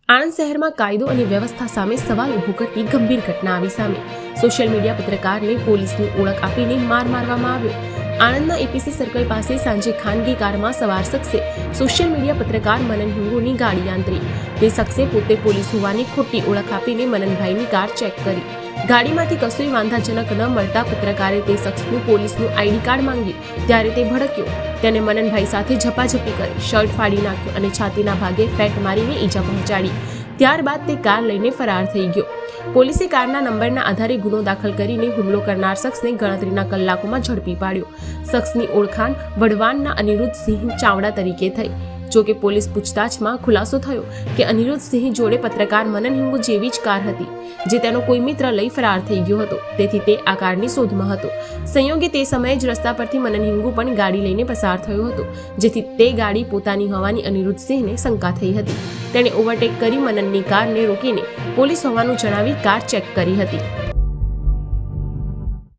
આણંદ શહેરમાં કાયદો અને વ્યવસ્થા સામે સવાલ ઊભો કરતી ગંભીર ઘટના આવી સામે। સોશિયલ મીડિયા પત્રકારને પોલીસની ઓળખ આપીને માર મારવામાં આવ્યો। આણંદના એપીસી સર્કલ પાસે સાંજે ખાનગી કારમાં સવાર શખ્સે સોશિયલ મીડિયા પત્રકાર મનન હિંગુની ગાડી આંતરી। તે શખ્સે પોતે પોલીસ હોવાની ખોટી ઓળખ આપીને મનનભાઈની કાર ચેક કરી। ગાડીમાંથી કશું વાંધાજનક ન મળતા પત્રકારે તે શખ્સનું પોલીસનું આઈડી કાર્ડ માંગ્યું, ત્યારે તે ભડક્યો। તેને મનનભાઈ સાથે ઝપાઝપી કરી, શર્ટ ફાડી નાખ્યો અને છાતીના ભાગે ફેટ મારીને ઈજા પહોંચાડી। ત્યારબાદ તે કાર લઈને ફરાર થઈ ગયો। પોલીસે કારના નંબરના આધારે ગુનો દાખલ કરીને હુમલો કરનાર શખ્સને ગણતરીના કલાકોમાં ઝડપી પાડ્યો। શખ્સની ઓળખાણ વઢવાણના અનિરુદ્ધસિંહ ચાવડા તરીકે થઈ। જોકે પોલીસ પૂછતાછમાં ખુલાસો થયો કે અનિરુદ્ધસિંહ જોડે પત્રકાર મનન હિંગુ જેવી જ કાર હતી, જે તેનો કોઈ મિત્ર લઈ ફરાર થઈ ગયો હતો, તેથી તે આ કારની શોધમાં હતો। સંયોગે તે સમયે જ રસ્તા પરથી મનન હિંગુ પણ ગાડી લઈને પસાર થયો હતો, જેથી તે ગાડી પોતાની હોવાની અનિરુદ્ધસિંહને શંકા થઈ હતી। તેણે ઓવરટેક કરી મનનની કારને રોકીને પોલીસ હોવાનું જણાવી કાર ચેક કરી હતી।